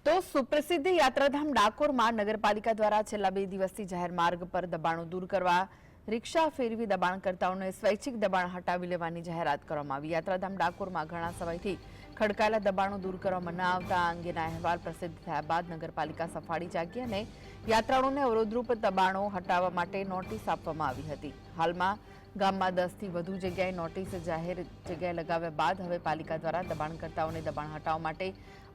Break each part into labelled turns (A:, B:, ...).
A: તો સુપ્રસિદ્ધ યાત્રાધામ ડાકોરમાં નગરપાલિકા દ્વારા છેલ્લા 2 દિવસથી જાહેર માર્ગ પર દબાણો દૂર કરવા રિક્ષા ફેરવી દબાણકર્તાઓને સ્વૈચ્છિક દબાણ હટાવી લેવાની જાહેરાત કરવામાં આવી। યાત્રાધામ ડાકોરમાં ઘણા સમયથી ખડકાયેલા દબાણો દૂર કરવામાં ન આવતા આ અંગેના અહેવાલ પ્રસિદ્ધ થયા બાદ નગરપાલિકા સફાળી જાગી અને યાત્રાળુઓને અવરોધરૂપ દબાણો હટાવવા માટે નોટિસ આપવામાં આવી હતી। હાલમાં ગામમાં 10 થી વધુ જગ્યાએ નોટિસ જાહેર જગ્યાએ લગાવ્યા બાદ હવે પાલિકા દ્વારા દબાણકર્તાઓને દબાણ હટાવવા માટે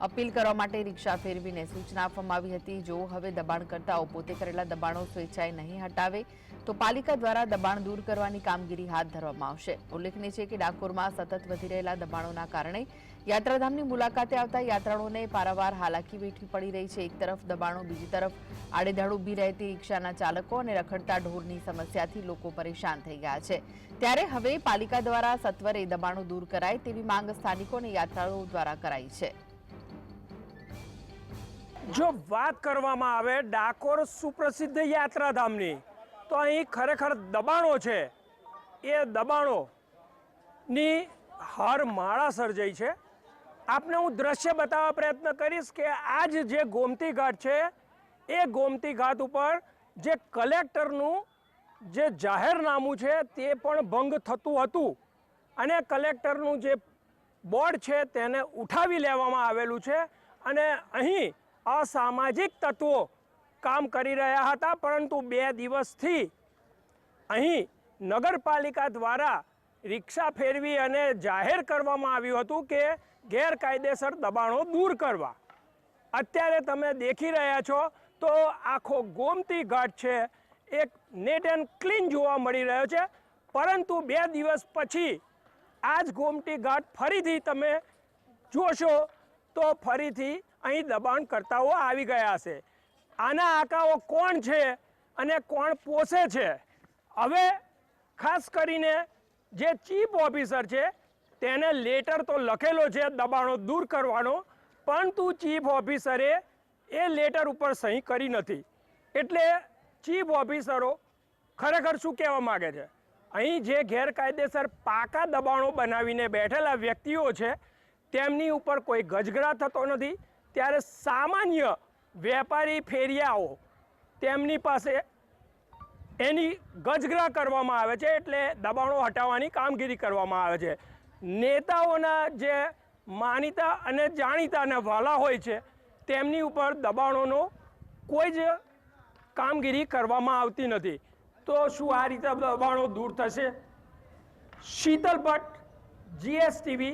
A: અપીલ કરવા માટે રિક્ષા ફેરવીને સૂચના આપવામાં આવી હતી। જો હવે દબાણકર્તાઓ પોતે કરેલા દબાણો સ્વેચ્છાએ નહીં હટાવે તો પાલિકા દ્વારા દબાણ દૂર કરવાની કામગીરી હાથ ધરવામાં આવશે। ઉલ્લેખનીય છે કે ડાકોરમાં સતત વધી રહેલા દબાણોના કારણે યાત્રાધામની મુલાકાતે આવતા યાત્રાળુઓને પારાવાર હાલાકી વેઠવી પડી રહી છે। એક તરફ દબાણો, બીજી તરફ આડેધડ ઊભી રહેતી રિક્ષાના ચાલકો અને રખડતા ઢોરની સમસ્યાથી લોકો પરેશાન થઈ ગયા છે। ત્યારે હવે પાલિકા દ્વારા સત્વરે દબાણો દૂર કરાય તેવી માંગ સ્થાનિકો અને યાત્રાળુઓ દ્વારા કરાઈ છે।
B: જો વાત કરવામાં આવે ડાકોર સુપ્રસિદ્ધ યાત્રાધામની તો અહીં ખરેખર દબાણો છે, એ દબાણોની હારમાળા સર્જાઈ છે। આપને હું દ્રશ્ય બતાવવા પ્રયત્ન કરીશ કે આજ જે ગોમતી ઘાટ છે એ ગોમતી ઘાટ ઉપર જે કલેક્ટરનું જે જાહેરનામું છે તે પણ ભંગ થતું હતું અને કલેક્ટરનું જે બોર્ડ છે તેને ઉઠાવી લેવામાં આવેલું છે અને અહીં અસામાજિક તત્વો કામ કરી રહ્યા હતા, પરંતુ 2 દિવસથી અહીં નગરપાલિકા દ્વારા રિક્ષા ફેરવી અને જાહેર કરવામાં આવ્યું હતું કે ગેરકાયદેસર દબાણો દૂર કરવા। અત્યારે તમે દેખી રહ્યા છો તો આખો ગોમતી ઘાટ છે એક નેટ એન્ડ ક્લીન જોવા મળી રહ્યો છે, પરંતુ 2 દિવસ પછી આ જ ગોમતી ઘાટ ફરીથી તમે જોશો તો ફરીથી અહીં દબાણકર્તાઓ આવી ગયા છે। આના આકાઓ કોણ છે અને કોણ પોષે છે? હવે ખાસ કરીને જે ચીફ ઓફિસર છે તેને લેટર તો લખેલો છે દબાણો દૂર કરવાનો, પરંતુ ચીફ ઓફિસરે એ લેટર ઉપર સહી કરી નથી। એટલે ચીફ ઓફિસરો ખરેખર શું કહેવા માગે છે? અહીં જે ગેરકાયદેસર પાકા દબાણો બનાવીને બેઠેલા વ્યક્તિઓ છે તેમની ઉપર કોઈ ગજગરા થતો નથી, ત્યારે સામાન્ય વેપારી ફેરિયાઓ તેમની પાસે એની ગજગરા કરવામાં આવે છે, એટલે દબાણો હટાવવાની કામગીરી કરવામાં આવે છે। નેતાઓના જે માનીતા અને જાણીતા અને વાલા હોય છે તેમની ઉપર દબાણોનો કોઈ જ કામગીરી કરવામાં આવતી નથી। તો શું આ રીતે દબાણો દૂર થશે? શીતલ ભટ્ટ, GSTV।